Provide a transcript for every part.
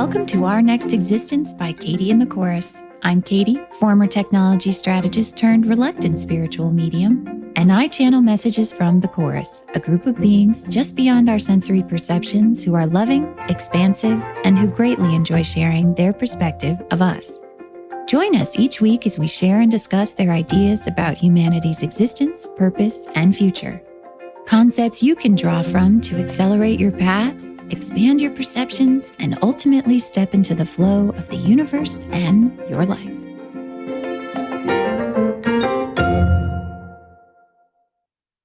Welcome to Our Next Existence by Katie and the Chorus. I'm Katie, former technology strategist turned reluctant spiritual medium, and I channel messages from the Chorus, a group of beings just beyond our sensory perceptions who are loving, expansive, and who greatly enjoy sharing their perspective of us. Join us each week as we share and discuss their ideas about humanity's existence, purpose, and future. Concepts you can draw from to accelerate your path, expand your perceptions, and ultimately step into the flow of the universe and your life.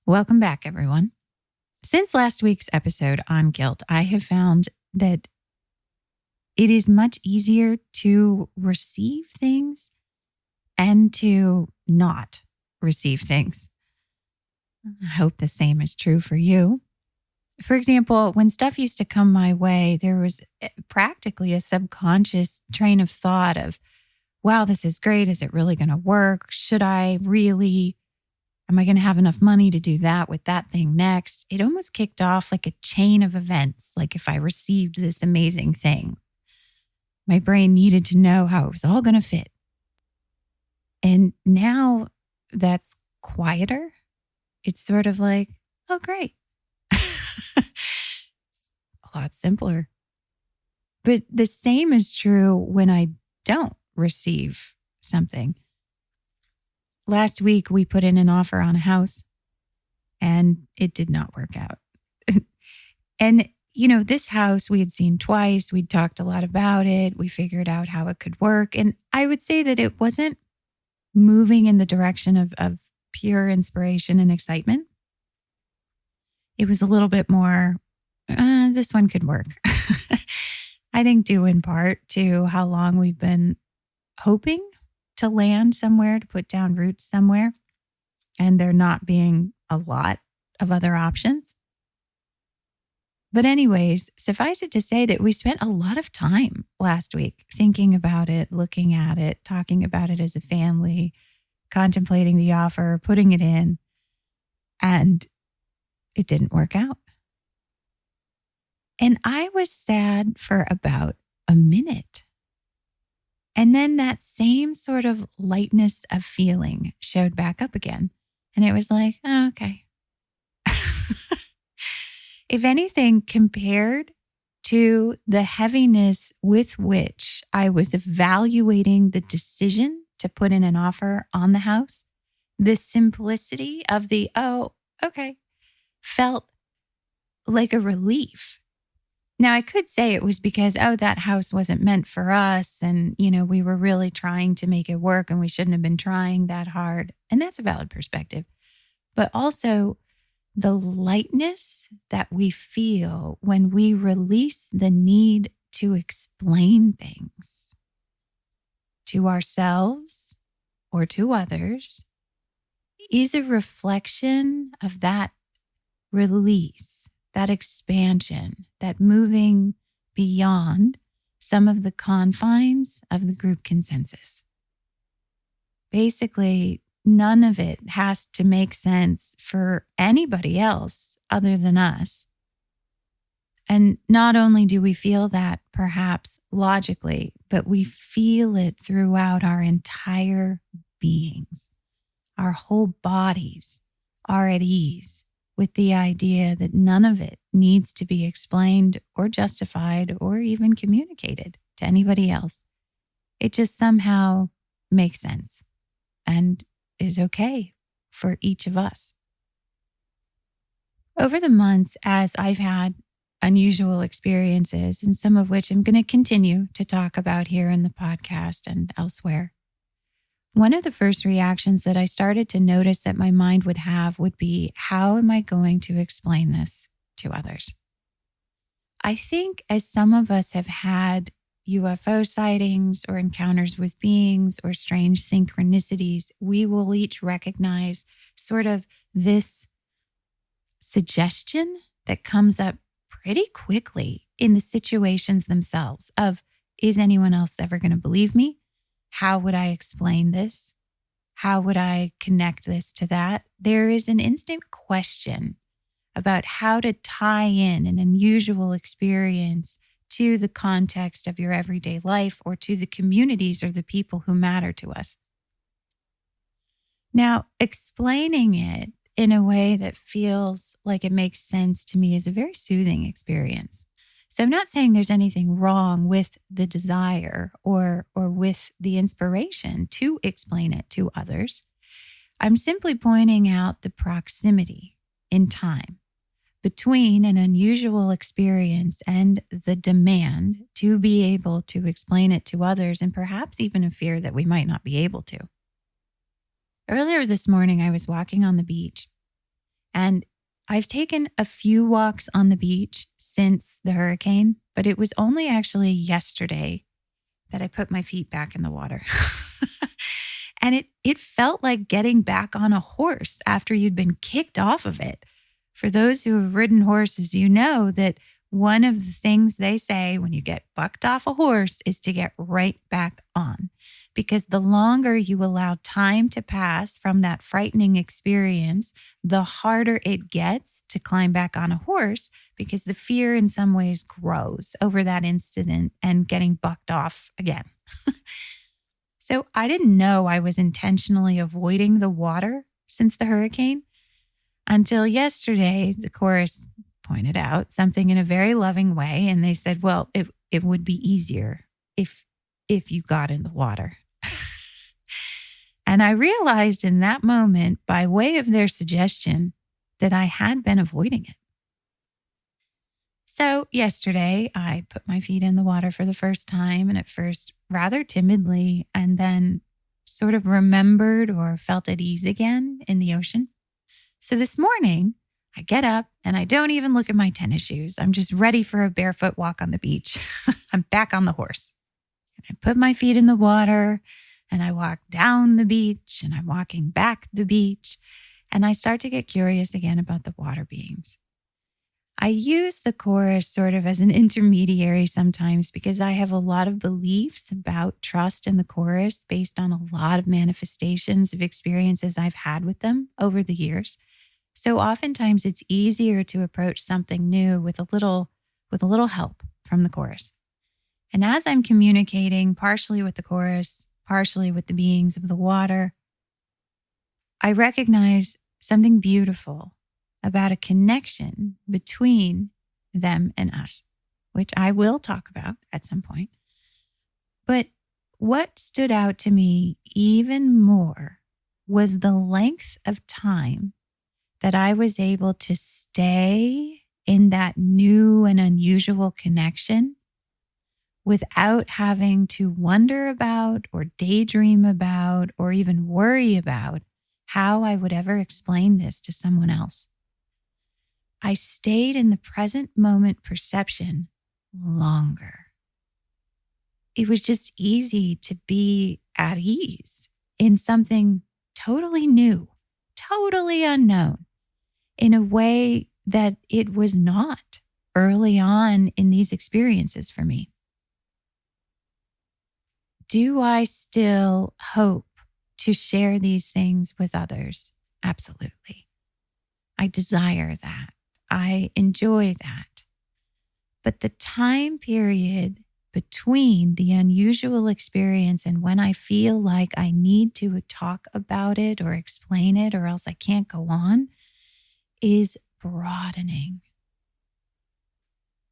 Welcome back, everyone. Since last week's episode on guilt, I have found that it is much easier to receive things and to not receive things. I hope the same is true for you. For example, when stuff used to come my way, there was practically a subconscious train of thought of, wow, this is great. Is it really going to work? Should I really? Am I going to have enough money to do that with that thing next? It almost kicked off like a chain of events. Like if I received this amazing thing, my brain needed to know how it was all going to fit. And now that's quieter. It's sort of like, oh, great. It's a lot simpler. But the same is true when I don't receive something. Last week, we put in an offer on a house and it did not work out. And, this house we had seen twice. We'd talked a lot about it. We figured out how it could work. And I would say that it wasn't moving in the direction of pure inspiration and excitement. It was a little bit more, this one could work. I think due in part to how long we've been hoping to land somewhere, to put down roots somewhere, and there not being a lot of other options. But anyways, suffice it to say that we spent a lot of time last week thinking about it, looking at it, talking about it as a family, contemplating the offer, putting it in, and it didn't work out. And I was sad for about a minute. And then that same sort of lightness of feeling showed back up again. And it was like, oh, okay. If anything, compared to the heaviness with which I was evaluating the decision to put in an offer on the house, the simplicity of the, oh, okay, felt like a relief. Now, I could say it was because, that house wasn't meant for us. And, we were really trying to make it work and we shouldn't have been trying that hard. And that's a valid perspective. But also the lightness that we feel when we release the need to explain things to ourselves or to others is a reflection of that release, that expansion, that moving beyond some of the confines of the group consensus. Basically, none of it has to make sense for anybody else other than us. And not only do we feel that perhaps logically, but we feel it throughout our entire beings. Our whole bodies are at ease with the idea that none of it needs to be explained or justified or even communicated to anybody else. It just somehow makes sense and is okay for each of us. Over the months, as I've had unusual experiences, and some of which I'm going to continue to talk about here in the podcast and elsewhere, one of the first reactions that I started to notice that my mind would have would be, how am I going to explain this to others? I think as some of us have had UFO sightings or encounters with beings or strange synchronicities, we will each recognize sort of this suggestion that comes up pretty quickly in the situations themselves of, is anyone else ever going to believe me? How would I explain this? How would I connect this to that? There is an instant question about how to tie in an unusual experience to the context of your everyday life or to the communities or the people who matter to us. Now, explaining it in a way that feels like it makes sense to me is a very soothing experience. So I'm not saying there's anything wrong with the desire or with the inspiration to explain it to others. I'm simply pointing out the proximity in time between an unusual experience and the demand to be able to explain it to others, and perhaps even a fear that we might not be able to. Earlier this morning, I was walking on the beach, and I've taken a few walks on the beach since the hurricane, but it was only actually yesterday that I put my feet back in the water. And it felt like getting back on a horse after you'd been kicked off of it. For those who have ridden horses, you know that one of the things they say when you get bucked off a horse is to get right back on. Because the longer you allow time to pass from that frightening experience, the harder it gets to climb back on a horse, because the fear in some ways grows over that incident and getting bucked off again. So I didn't know I was intentionally avoiding the water since the hurricane until yesterday. The chorus pointed out something in a very loving way, and they said, well, it would be easier if you got in the water. And I realized in that moment, by way of their suggestion, that I had been avoiding it. So yesterday, I put my feet in the water for the first time, and at first rather timidly, and then sort of remembered or felt at ease again in the ocean. So this morning, I get up and I don't even look at my tennis shoes. I'm just ready for a barefoot walk on the beach. I'm back on the horse. And I put my feet in the water and I walk down the beach and I'm walking back the beach. And I start to get curious again about the water beings. I use the chorus sort of as an intermediary sometimes because I have a lot of beliefs about trust in the chorus based on a lot of manifestations of experiences I've had with them over the years. So oftentimes it's easier to approach something new with a little help from the chorus. And as I'm communicating partially with the chorus, partially with the beings of the water, I recognize something beautiful about a connection between them and us, which I will talk about at some point. But what stood out to me even more was the length of time that I was able to stay in that new and unusual connection without having to wonder about or daydream about or even worry about how I would ever explain this to someone else. I stayed in the present moment perception longer. It was just easy to be at ease in something totally new, totally unknown, in a way that it was not early on in these experiences for me. Do I still hope to share these things with others? Absolutely. I desire that. I enjoy that. But the time period between the unusual experience and when I feel like I need to talk about it or explain it or else I can't go on is broadening.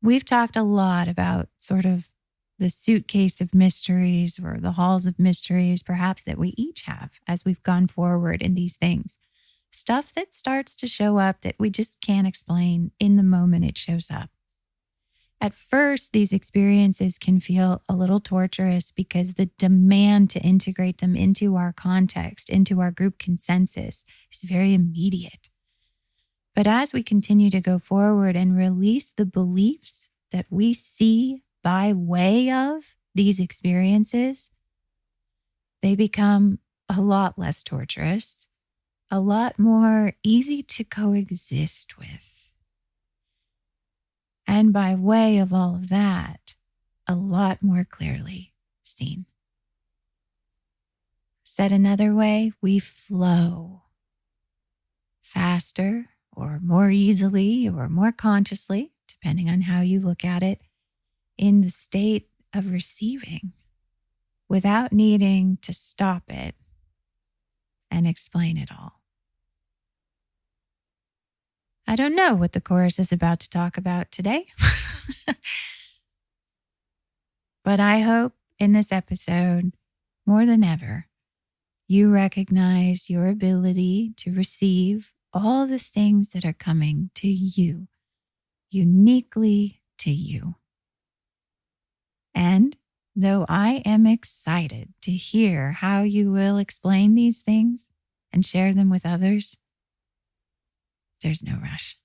We've talked a lot about sort of the suitcase of mysteries or the halls of mysteries, perhaps that we each have as we've gone forward in these things. Stuff that starts to show up that we just can't explain in the moment it shows up. At first, these experiences can feel a little torturous because the demand to integrate them into our context, into our group consensus, is very immediate. But as we continue to go forward and release the beliefs that we see by way of these experiences, they become a lot less torturous, a lot more easy to coexist with. And by way of all of that, a lot more clearly seen. Said another way, we flow faster or more easily or more consciously, depending on how you look at it, in the state of receiving without needing to stop it and explain it all. I don't know what the chorus is about to talk about today, but I hope in this episode, more than ever, you recognize your ability to receive all the things that are coming to you, uniquely to you. And though I am excited to hear how you will explain these things and share them with others, there's no rush.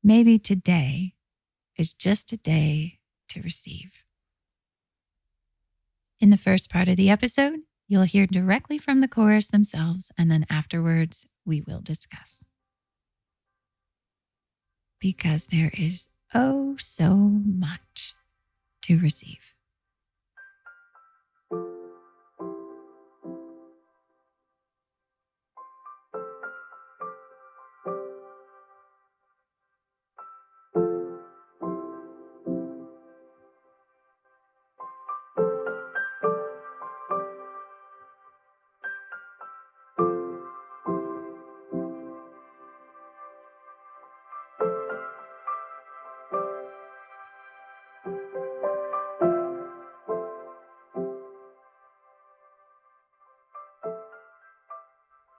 Maybe today is just a day to receive. In the first part of the episode, you'll hear directly from the chorus themselves, and then afterwards, we will discuss. Because there is oh so much to receive.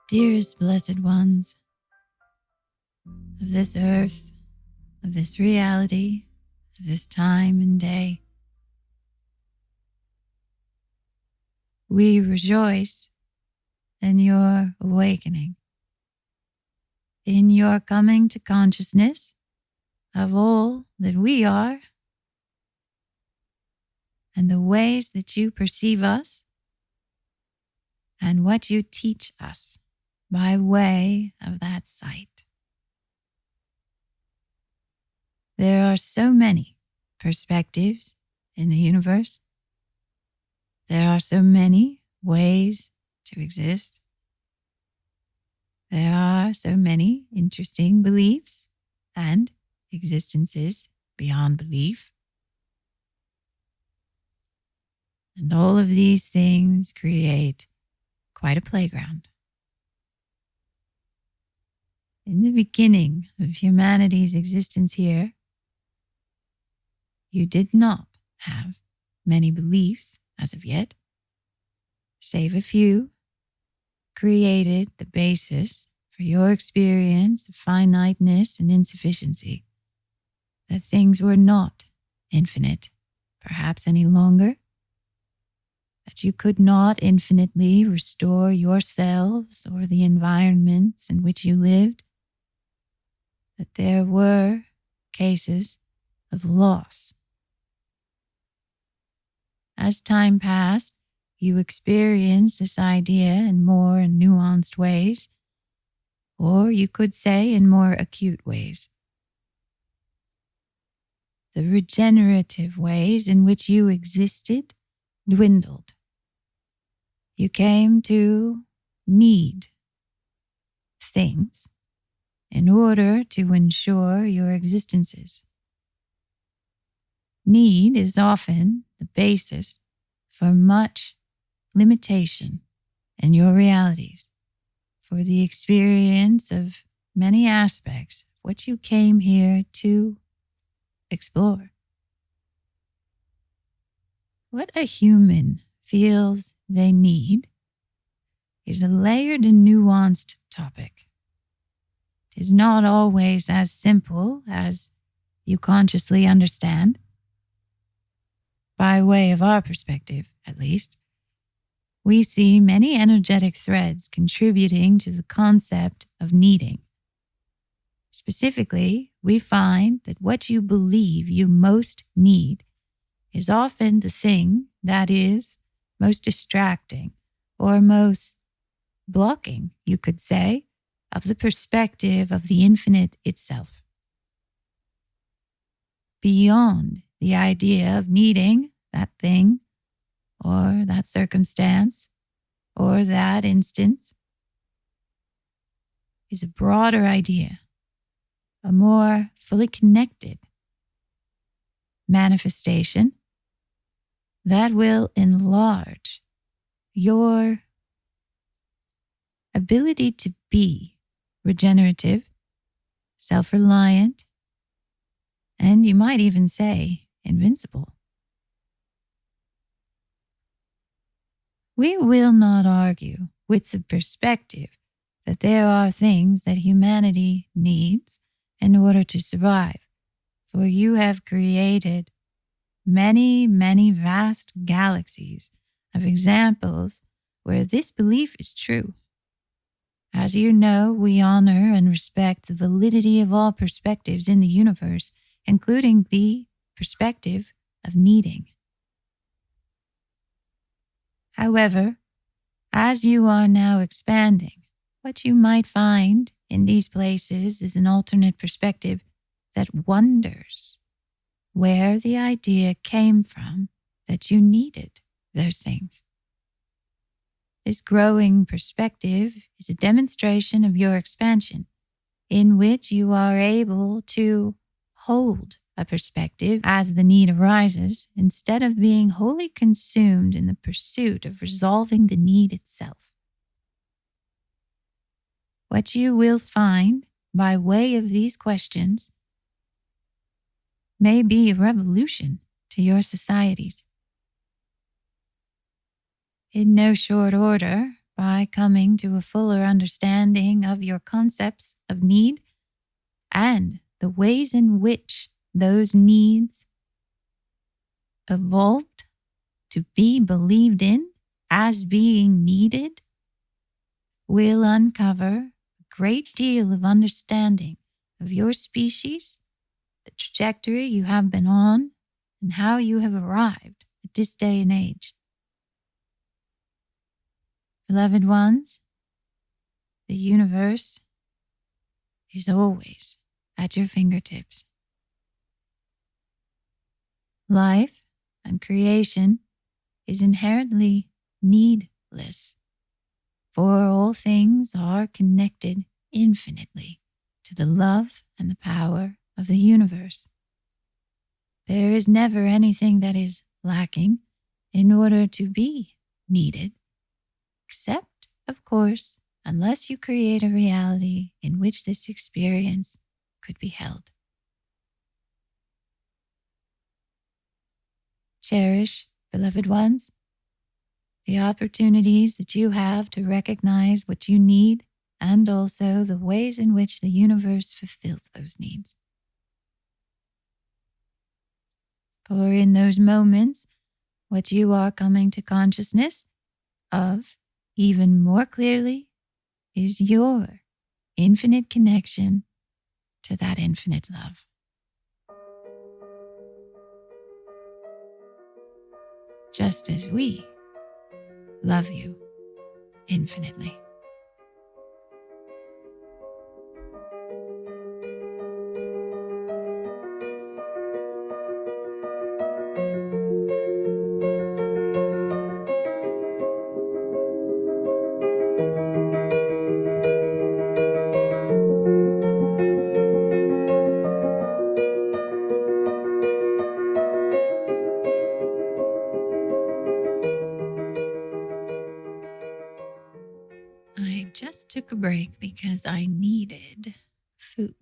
Dearest blessed ones of this earth, of this reality, of this time and day, we rejoice in your awakening, in your coming to consciousness of all that we are and the ways that you perceive us and what you teach us by way of that sight. There are so many perspectives in the universe. There are so many ways to exist. There are so many interesting beliefs and existences beyond belief. And all of these things create quite a playground. In the beginning of humanity's existence here, you did not have many beliefs as of yet, save a few, created the basis for your experience of finiteness and insufficiency, that things were not infinite, perhaps any longer, that you could not infinitely restore yourselves or the environments in which you lived, that there were cases of loss. As time passed, you experienced this idea in more nuanced ways, or you could say in more acute ways. The regenerative ways in which you existed dwindled. You came to need things in order to ensure your existences. Need is often the basis for much limitation in your realities, for the experience of many aspects of what you came here to explore. What a human feels they need is a layered and nuanced topic. It is not always as simple as you consciously understand. By way of our perspective, at least, we see many energetic threads contributing to the concept of needing. Specifically, we find that what you believe you most need is often the thing that is most distracting or most blocking, you could say, of the perspective of the infinite itself. Beyond the idea of needing that thing or that circumstance or that instance is a broader idea, a more fully connected, manifestation that will enlarge your ability to be regenerative, self-reliant, and you might even say invincible. We will not argue with the perspective that there are things that humanity needs in order to survive, for you have created many, many vast galaxies of examples where this belief is true. As you know, we honor and respect the validity of all perspectives in the universe, including the perspective of needing. However, as you are now expanding, what you might find in these places is an alternate perspective that wonders where the idea came from that you needed those things. This growing perspective is a demonstration of your expansion, in which you are able to hold a perspective as the need arises, instead of being wholly consumed in the pursuit of resolving the need itself. What you will find by way of these questions may be a revolution to your societies. In no short order, by coming to a fuller understanding of your concepts of need and the ways in which those needs evolved to be believed in as being needed, will uncover a great deal of understanding of your species, the trajectory you have been on, and how you have arrived at this day and age. Beloved ones, the universe is always at your fingertips. Life and creation is inherently needless, for all things are connected infinitely to the love and the power of the universe. There is never anything that is lacking in order to be needed, except, of course, unless you create a reality in which this experience could be held. Cherish, beloved ones, the opportunities that you have to recognize what you need and also the ways in which the universe fulfills those needs. For in those moments, what you are coming to consciousness of even more clearly is your infinite connection to that infinite love. Just as we love you infinitely. I just took a break because I needed food.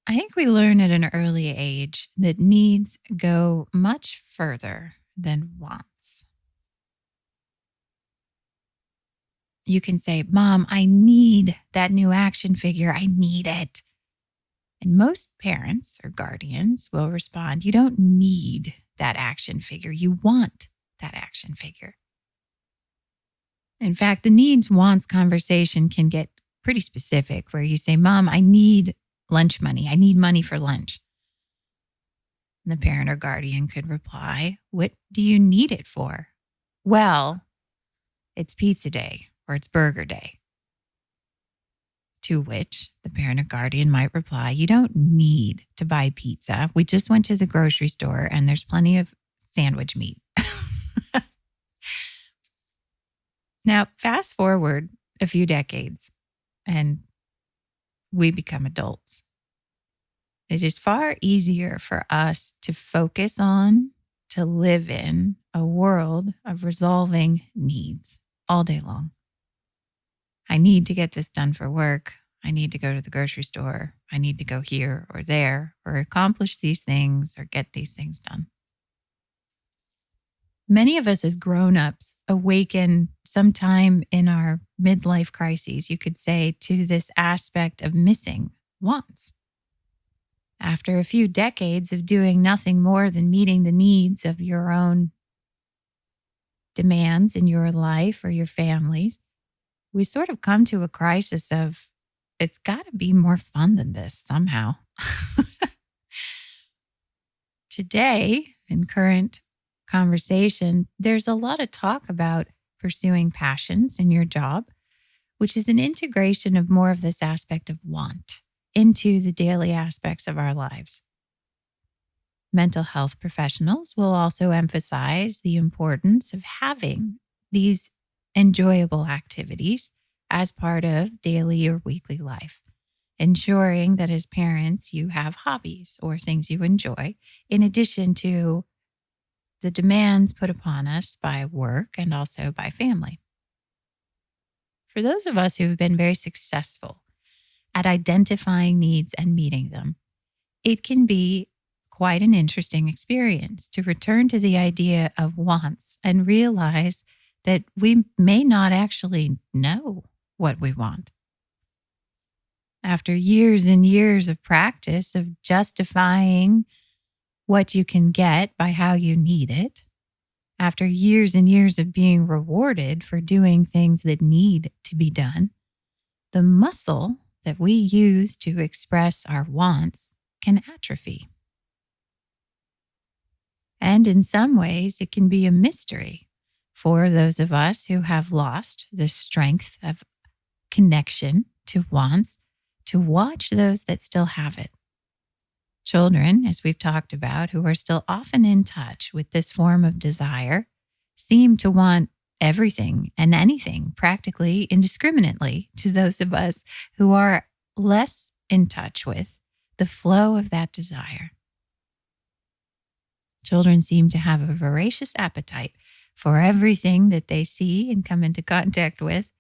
I think we learn at an early age that needs go much further than wants. You can say, Mom, I need that new action figure. I need it. And most parents or guardians will respond, you don't need that action figure. You want that action figure. In fact, the needs wants conversation can get pretty specific, where you say, Mom, I need lunch money. I need money for lunch. And the parent or guardian could reply, what do you need it for? Well, it's pizza day or it's burger day. To which the parent or guardian might reply, you don't need to buy pizza. We just went to the grocery store and there's plenty of sandwich meat. Now, fast forward a few decades, and we become adults. It is far easier for us to focus on, to live in a world of resolving needs all day long. I need to get this done for work. I need to go to the grocery store. I need to go here or there or accomplish these things or get these things done. Many of us as grown-ups awaken sometime in our midlife crises, you could say, to this aspect of missing wants. After a few decades of doing nothing more than meeting the needs of your own demands in your life or your families, we sort of come to a crisis of, it's got to be more fun than this somehow. Today, in current conversation, there's a lot of talk about pursuing passions in your job, which is an integration of more of this aspect of want into the daily aspects of our lives. Mental health professionals will also emphasize the importance of having these enjoyable activities as part of daily or weekly life, ensuring that as parents you have hobbies or things you enjoy, in addition to the demands put upon us by work and also by family. For those of us who have been very successful at identifying needs and meeting them, it can be quite an interesting experience to return to the idea of wants and realize that we may not actually know what we want. After years and years of practice of justifying what you can get by how you need it, after years and years of being rewarded for doing things that need to be done, the muscle that we use to express our wants can atrophy. And in some ways, it can be a mystery for those of us who have lost the strength of connection to wants to watch those that still have it. Children, as we've talked about, who are still often in touch with this form of desire, seem to want everything and anything practically indiscriminately to those of us who are less in touch with the flow of that desire. Children seem to have a voracious appetite for everything that they see and come into contact with,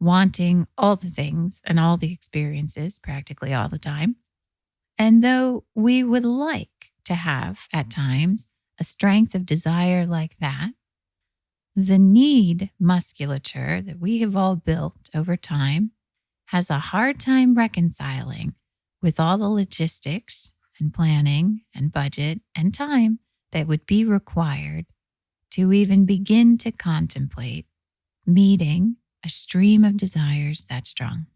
wanting all the things and all the experiences practically all the time. And though we would like to have at times a strength of desire like that, the need musculature that we have all built over time has a hard time reconciling with all the logistics and planning and budget and time that would be required to even begin to contemplate meeting a stream of desires that strong.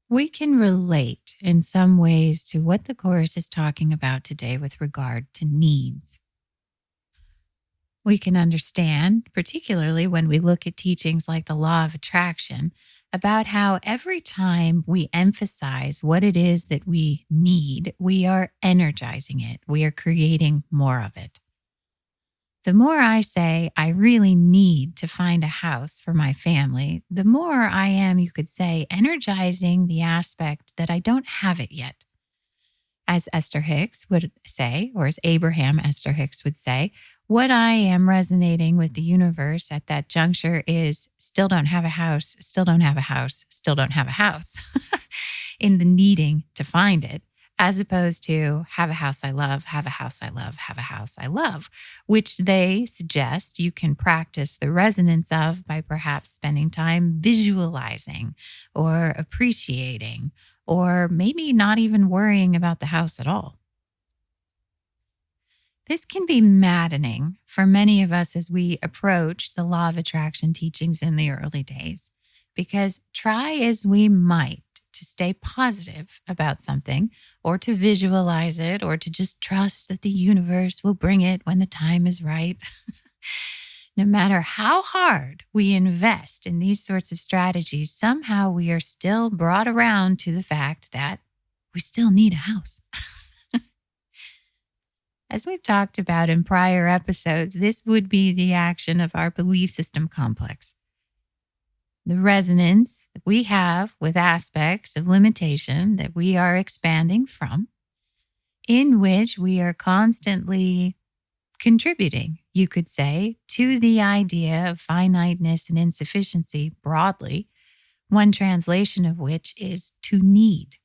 We can relate in some ways to what the Course is talking about today with regard to needs. We can understand, particularly when we look at teachings like the law of attraction, about how every time we emphasize what it is that we need, we are energizing it. We are creating more of it. The more I say, I really need to find a house for my family, the more I am, you could say, energizing the aspect that I don't have it yet. As Esther Hicks would say, or as Abraham Esther Hicks would say, what I am resonating with the universe at that juncture is still don't have a house, still don't have a house, still don't have a house in the needing to find it, as opposed to have a house I love, have a house I love, have a house I love, which they suggest you can practice the resonance of by perhaps spending time visualizing or appreciating, or maybe not even worrying about the house at all. This can be maddening for many of us as we approach the law of attraction teachings in the early days, because try as we might to stay positive about something or to visualize it or to just trust that the universe will bring it when the time is right. No matter how hard we invest in these sorts of strategies, somehow we are still brought around to the fact that we still need a house. As we've talked about in prior episodes, this would be the action of our belief system complex. the resonance that we have with aspects of limitation that we are expanding from, in which we are constantly contributing, you could say, to the idea of finiteness and insufficiency broadly, one translation of which is to need.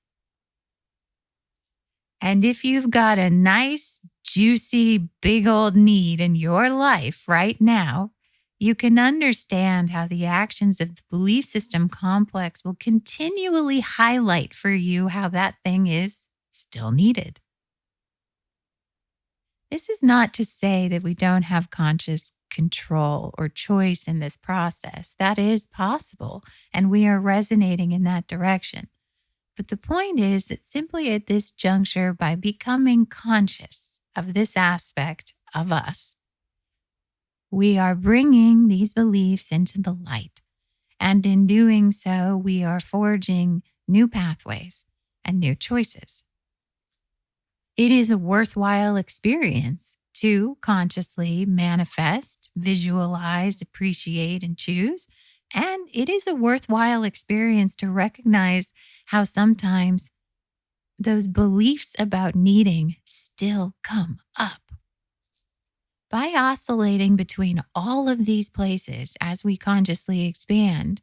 And if you've got a nice, juicy, big old need in your life right now, you can understand how the actions of the belief system complex will continually highlight for you how that thing is still needed. This is not to say that we don't have conscious control or choice in this process. That is possible, and we are resonating in that direction. But the point is that simply at this juncture, by becoming conscious of this aspect of us, we are bringing these beliefs into the light. And in doing so, we are forging new pathways and new choices. It is a worthwhile experience to consciously manifest, visualize, appreciate, and choose. And it is a worthwhile experience to recognize how sometimes those beliefs about needing still come up. By oscillating between all of these places as we consciously expand,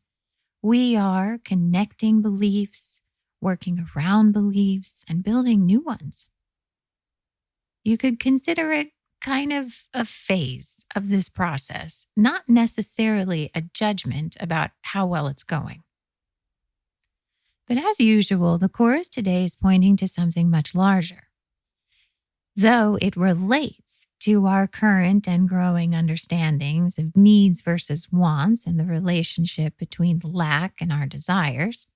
we are connecting beliefs, working around beliefs, and building new ones. You could consider it kind of a phase of this process, not necessarily a judgment about how well it's going. But as usual, the chorus today is pointing to something much larger. Though it relates to our current and growing understandings of needs versus wants and the relationship between lack and our desires,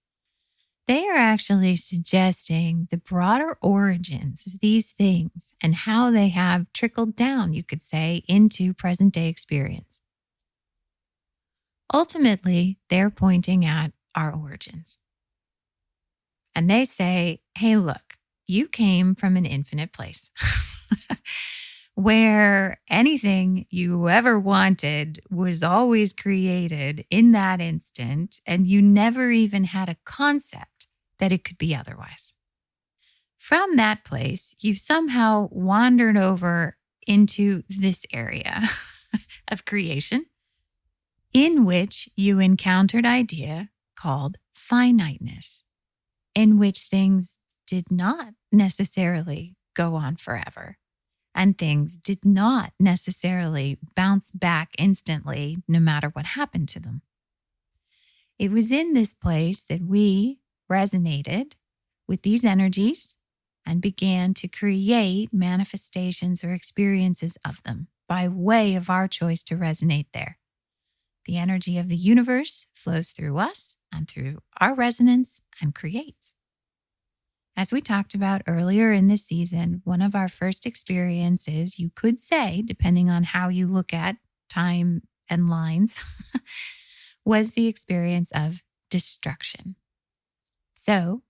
they are actually suggesting the broader origins of these things and how they have trickled down, you could say, into present day experience. Ultimately, they're pointing at our origins. And they say, hey, look, you came from an infinite place where anything you ever wanted was always created in that instant, and you never even had a concept that it could be otherwise. From that place, you somehow wandered over into this area of creation in which you encountered an idea called finiteness, in which things did not necessarily go on forever, and things did not necessarily bounce back instantly no matter what happened to them. It was in this place that we resonated with these energies and began to create manifestations or experiences of them by way of our choice to resonate there. The energy of the universe flows through us and through our resonance and creates. As we talked about earlier in this season, one of our first experiences, you could say, depending on how you look at time and lines, was the experience of destruction. So,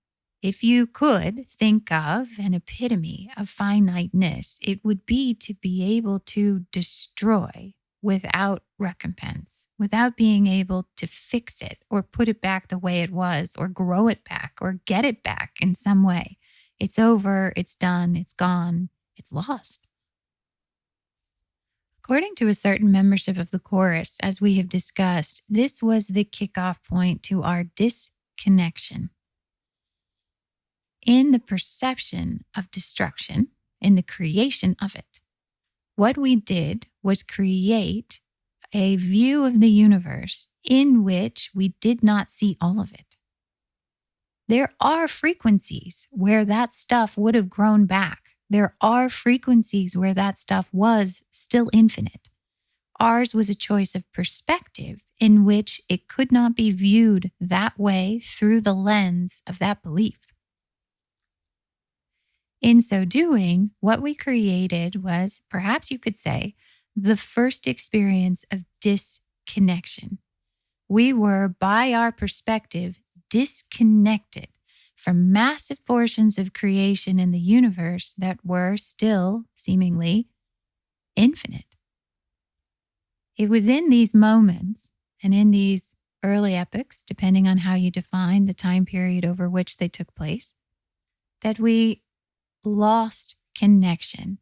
if you could think of an epitome of finiteness, it would be to be able to destroy without recompense, without being able to fix it or put it back the way it was or grow it back or get it back in some way. It's over, it's done, it's gone, it's lost. According to a certain membership of the chorus, as we have discussed, this was the kickoff point to our disconnection. In the perception of destruction, in the creation of it, what we did was create a view of the universe in which we did not see all of it. There are frequencies where that stuff would have grown back. There are frequencies where that stuff was still infinite. Ours was a choice of perspective in which it could not be viewed that way through the lens of that belief. In so doing, what we created was, perhaps you could say, the first experience of disconnection. We were, by our perspective, disconnected from massive portions of creation in the universe that were still seemingly infinite. It was in these moments and in these early epics, depending on how you define the time period over which they took place, that we lost connection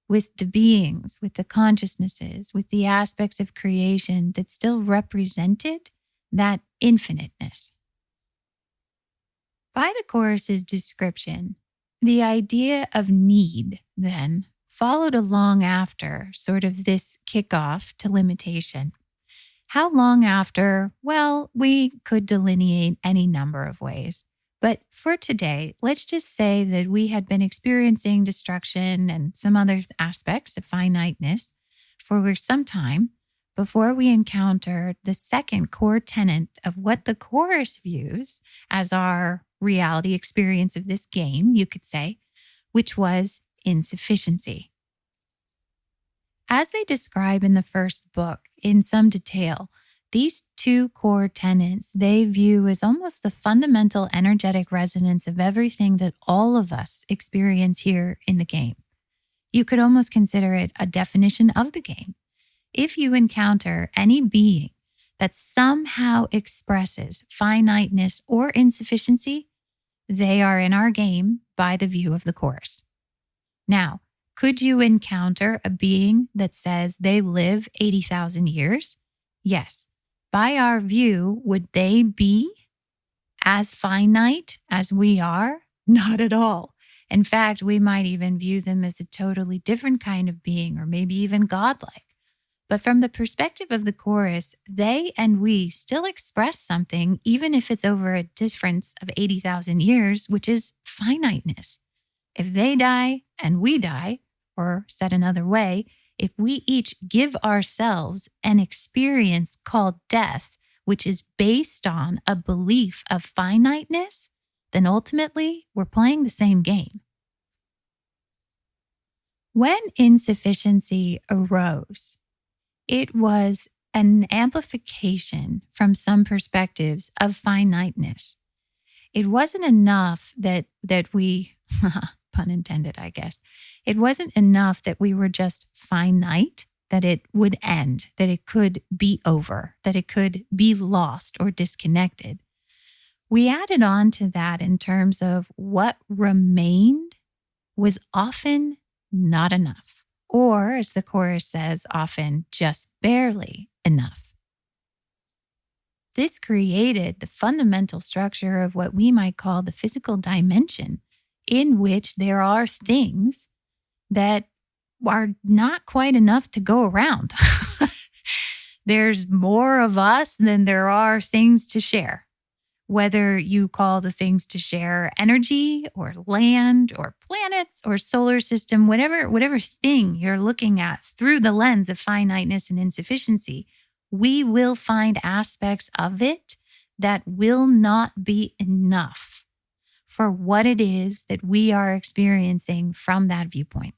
with the beings, with the consciousnesses, with the aspects of creation that still represented that infiniteness. By the Chorus's description, the idea of need then followed along after sort of this kickoff to limitation. How long after? Well, we could delineate any number of ways. But for today, let's just say that we had been experiencing destruction and some other aspects of finiteness for some time before we encountered the second core tenet of what the Chorus views as our reality experience of this game, you could say, which was insufficiency. As they describe in the first book in some detail, these two core tenets they view as almost the fundamental energetic resonance of everything that all of us experience here in the game. You could almost consider it a definition of the game. If you encounter any being that somehow expresses finiteness or insufficiency, they are in our game by the view of the Chorus. Now, could you encounter a being that says they live 80,000 years? Yes. By our view, would they be as finite as we are? Not at all. In fact, we might even view them as a totally different kind of being, or maybe even godlike. But from the perspective of the Chorus, they and we still express something, even if it's over a difference of 80,000 years, which is finiteness. If they die and we die, or said another way, if we each give ourselves an experience called death, which is based on a belief of finiteness, then ultimately we're playing the same game. When insufficiency arose, it was an amplification from some perspectives of finiteness. It wasn't enough that we, pun intended, I guess, it wasn't enough that we were just finite, that it would end, that it could be over, that it could be lost or disconnected. We added on to that in terms of what remained was often not enough, or as the Chorus says, often just barely enough. This created the fundamental structure of what we might call the physical dimension, in which there are things that are not quite enough to go around. There's more of us than there are things to share. Whether you call the things to share energy or land or planets or solar system, whatever thing you're looking at through the lens of finiteness and insufficiency, we will find aspects of it that will not be enough for what it is that we are experiencing from that viewpoint.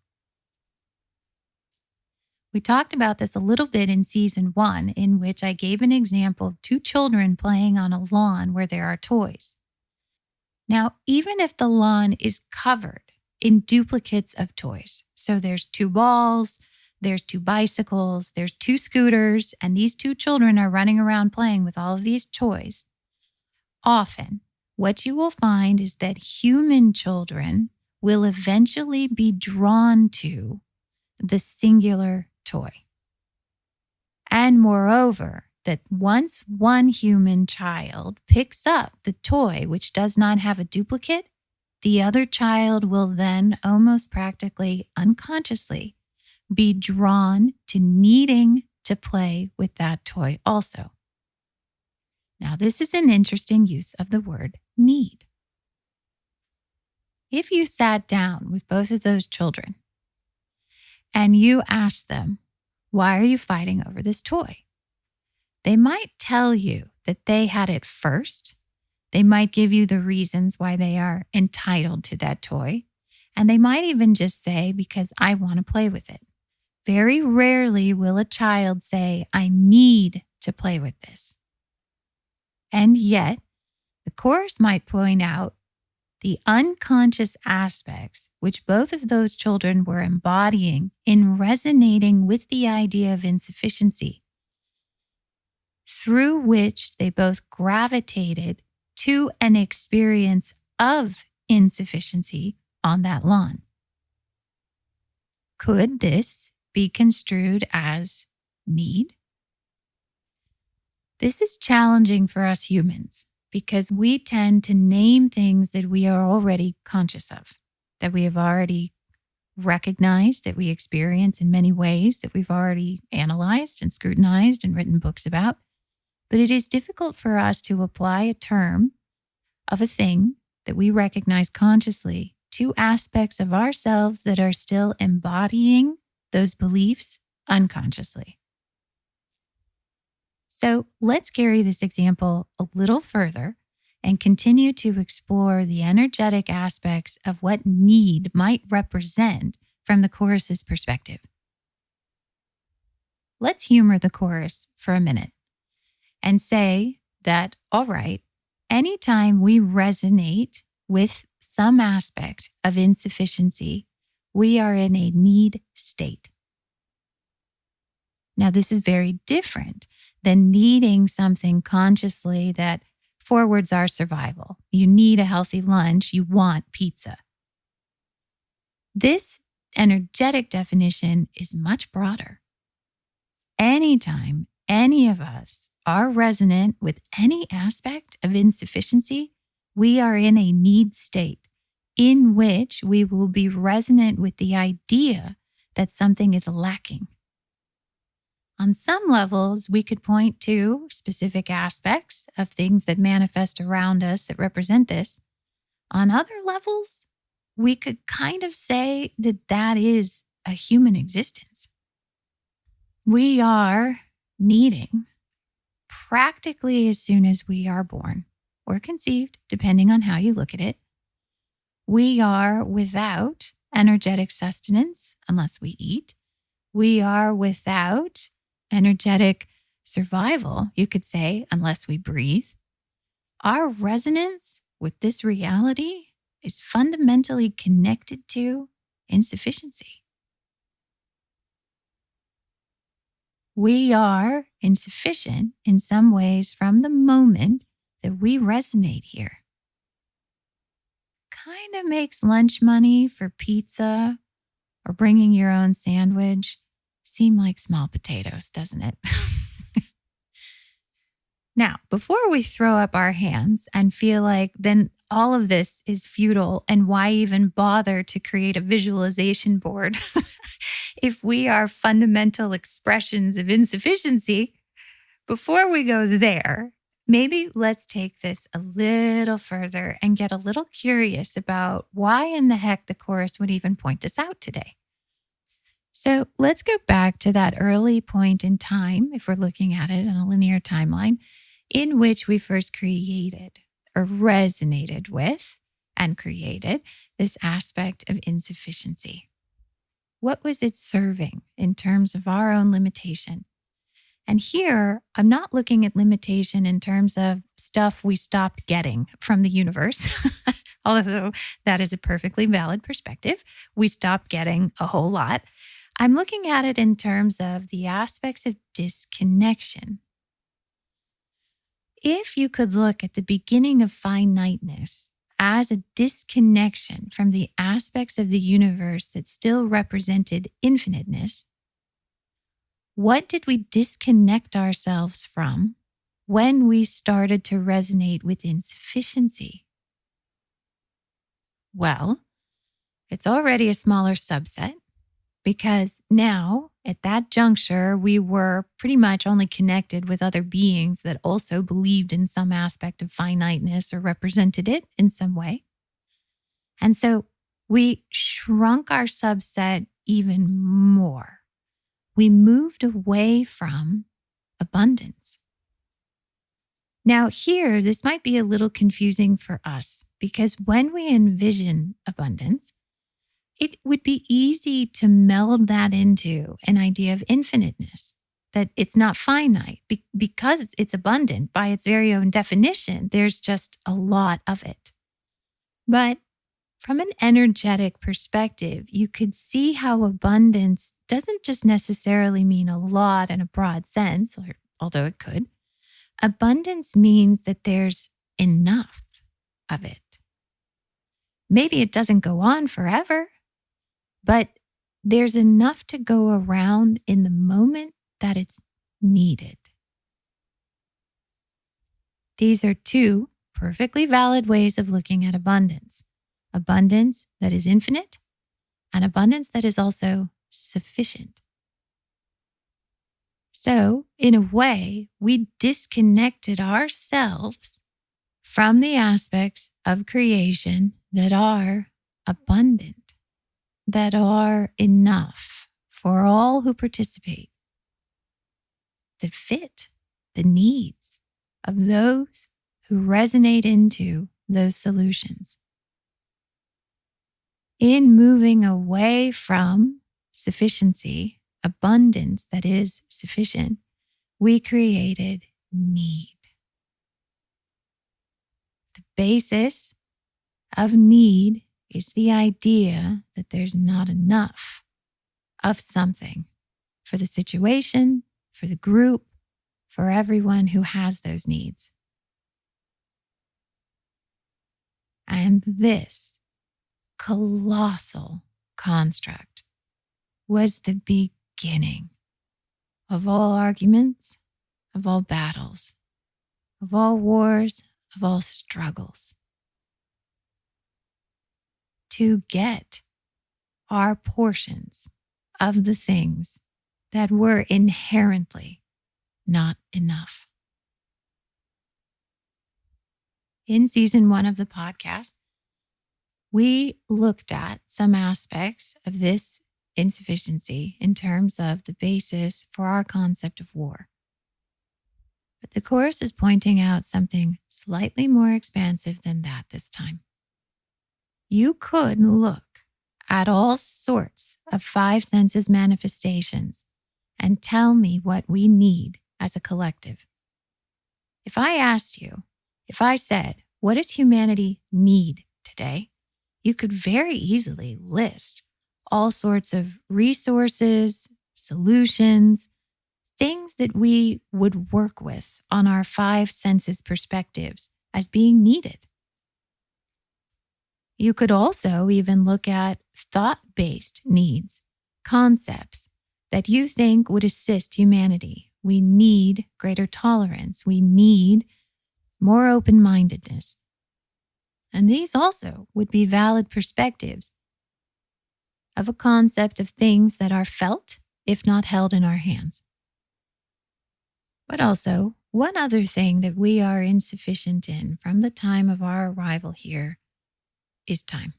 We talked about this a little bit in season 1, in which I gave an example of 2 children playing on a lawn where there are toys. Now, even if the lawn is covered in duplicates of toys, so there's 2 balls, there's 2 bicycles, there's 2 scooters, and these 2 children are running around playing with all of these toys, often what you will find is that human children will eventually be drawn to the singular toy. And moreover, that once one human child picks up the toy which does not have a duplicate, the other child will then almost practically unconsciously be drawn to needing to play with that toy also. Now, this is an interesting use of the word need. If you sat down with both of those children and you asked them, why are you fighting over this toy? They might tell you that they had it first. They might give you the reasons why they are entitled to that toy. And they might even just say, because I want to play with it. Very rarely will a child say, I need to play with this. And yet, the Chorus might point out the unconscious aspects which both of those children were embodying in resonating with the idea of insufficiency through which they both gravitated to an experience of insufficiency on that lawn. Could this be construed as need? This is challenging for us humans because we tend to name things that we are already conscious of, that we have already recognized, that we experience in many ways, that we've already analyzed and scrutinized and written books about. But it is difficult for us to apply a term of a thing that we recognize consciously to aspects of ourselves that are still embodying those beliefs unconsciously. So let's carry this example a little further and continue to explore the energetic aspects of what need might represent from the chorus's perspective. Let's humor the chorus for a minute and say that, all right, anytime we resonate with some aspect of insufficiency, we are in a need state. Now, this is very different than needing something consciously that forwards our survival. You need a healthy lunch, you want pizza. This energetic definition is much broader. Anytime any of us are resonant with any aspect of insufficiency, we are in a need state in which we will be resonant with the idea that something is lacking. On some levels, we could point to specific aspects of things that manifest around us that represent this. On other levels, we could kind of say that that is a human existence. We are needing practically as soon as we are born or conceived, depending on how you look at it. We are without energetic sustenance unless we eat. We are without energetic survival, you could say, unless we breathe. Our resonance with this reality is fundamentally connected to insufficiency. We are insufficient in some ways from the moment that we resonate here. Kind of makes lunch money for pizza or bringing your own sandwich seem like small potatoes, doesn't it? Now, before we throw up our hands and feel like then all of this is futile and why even bother to create a visualization board if we are fundamental expressions of insufficiency, before we go there, maybe let's take this a little further and get a little curious about why in the heck the chorus would even point this out today. So let's go back to that early point in time, if we're looking at it on a linear timeline, in which we first created or resonated with and created this aspect of insufficiency. What was it serving in terms of our own limitation? And here, I'm not looking at limitation in terms of stuff we stopped getting from the universe, although that is a perfectly valid perspective. We stopped getting a whole lot. I'm looking at it in terms of the aspects of disconnection. If you could look at the beginning of finiteness as a disconnection from the aspects of the universe that still represented infiniteness, what did we disconnect ourselves from when we started to resonate with insufficiency? Well, it's already a smaller subset because now at that juncture, we were pretty much only connected with other beings that also believed in some aspect of finiteness or represented it in some way. And so we shrunk our subset even more. We moved away from abundance. Now here, this might be a little confusing for us because when we envision abundance, it would be easy to meld that into an idea of infiniteness, that it's not finite because it's abundant by its very own definition. There's just a lot of it. But from an energetic perspective, you could see how abundance doesn't just necessarily mean a lot in a broad sense, although it could, Abundance means that there's enough of it. Maybe it doesn't go on forever, but there's enough to go around in the moment that it's needed. These are two perfectly valid ways of looking at abundance. Abundance that is infinite and abundance that is also sufficient. So, in a way, we disconnected ourselves from the aspects of creation that are abundant, that are enough for all who participate, that fit the needs of those who resonate into those solutions. In moving away from sufficiency, abundance that is sufficient, we created need. The basis of need is the idea that there's not enough of something for the situation, for the group, for everyone who has those needs. And this colossal construct was the beginning of all arguments, of all battles, of all wars, of all struggles. To get our portions of the things that were inherently not enough. In season 1 of the podcast, we looked at some aspects of this insufficiency in terms of the basis for our concept of war. But the Course is pointing out something slightly more expansive than that this time. You could look at all sorts of 5 senses manifestations and tell me what we need as a collective. If I asked you, if I said, what does humanity need today? You could very easily list all sorts of resources, solutions, things that we would work with on our 5 senses perspectives as being needed. You could also even look at thought-based needs, concepts that you think would assist humanity. We need greater tolerance. We need more open-mindedness. And these also would be valid perspectives of a concept of things that are felt, if not held in our hands. But also, one other thing that we are insufficient in from the time of our arrival here is time.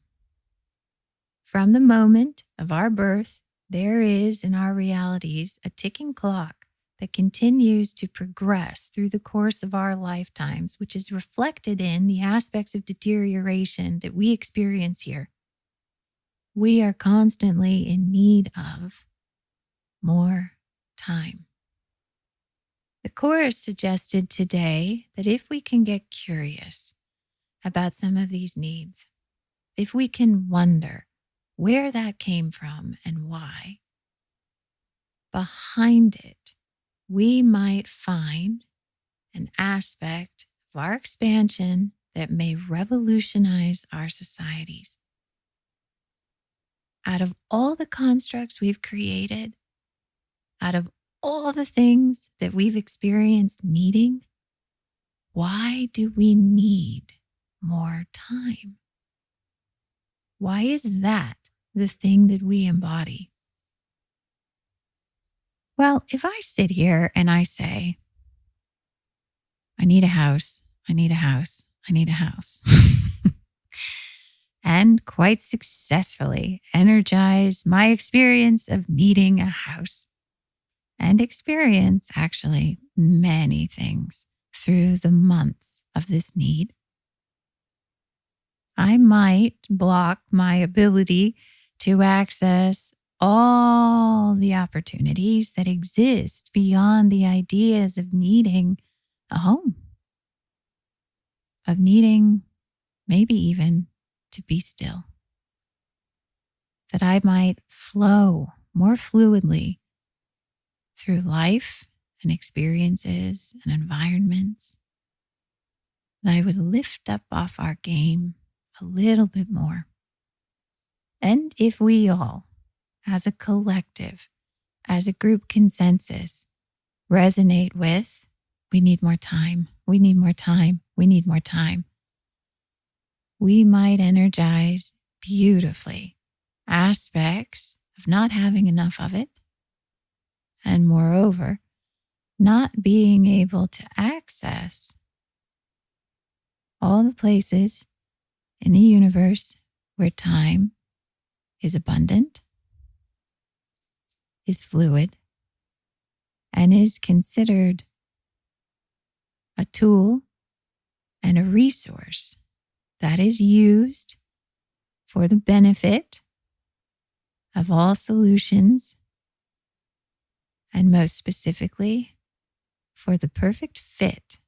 From the moment of our birth, there is in our realities a ticking clock that continues to progress through the course of our lifetimes, which is reflected in the aspects of deterioration that we experience here. We are constantly in need of more time. The Course suggested today that if we can get curious about some of these needs, if we can wonder where that came from and why, behind it, we might find an aspect of our expansion that may revolutionize our societies. Out of all the constructs we've created, out of all the things that we've experienced needing, why do we need more time? Why is that the thing that we embody? Well, if I sit here and I say, I need a house, I need a house, I need a house, and quite successfully energize my experience of needing a house, and experience actually many things through the months of this need, I might block my ability to access all the opportunities that exist beyond the ideas of needing a home, of needing maybe even to be still, that I might flow more fluidly through life and experiences and environments, that I would lift up off our game a little bit more. And if we all, as a collective, as a group consensus, resonate with, we need more time, we need more time, we need more time, we might energize beautifully aspects of not having enough of it, and moreover, not being able to access all the places in the universe where time is abundant, is fluid, and is considered a tool and a resource that is used for the benefit of all solutions, and most specifically, for the perfect fit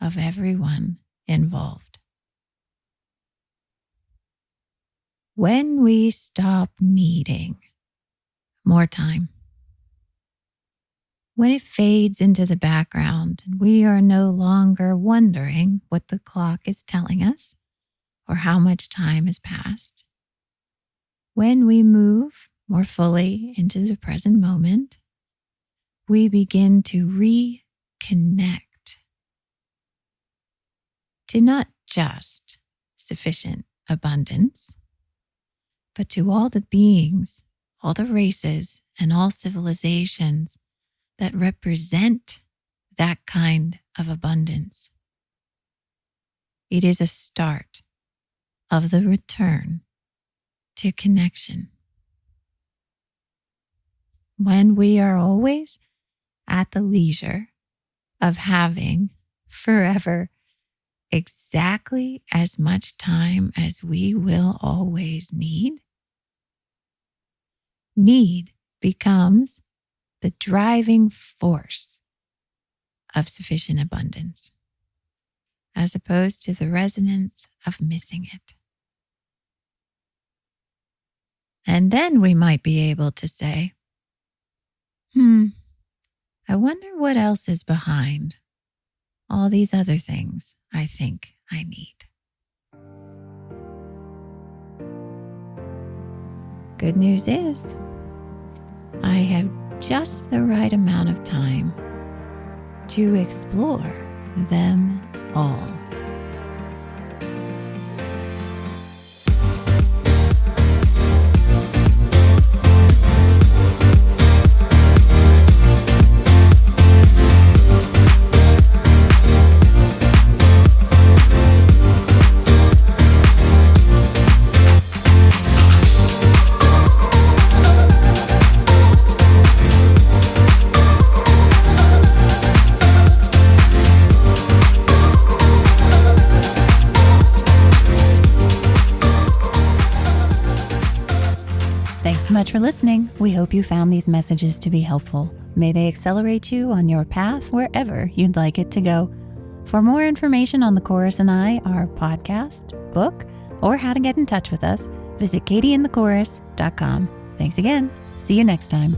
of everyone involved. When we stop needing more time, when it fades into the background and we are no longer wondering what the clock is telling us or how much time has passed, when we move more fully into the present moment, we begin to reconnect to not just sufficient abundance, but to all the beings, all the races, and all civilizations that represent that kind of abundance. It is a start of the return to connection. When we are always at the leisure of having forever exactly as much time as we will always need, need becomes the driving force of sufficient abundance, as opposed to the resonance of missing it. And then we might be able to say, I wonder what else is behind all these other things I think I need. Good news is, I have just the right amount of time to explore them all. Thanks so much for listening. We hope you found these messages to be helpful. May they accelerate you on your path wherever you'd like it to go. For more information on The Chorus and I, our podcast, book, or how to get in touch with us, visit katieandthechorus.com. Thanks again. See you next time.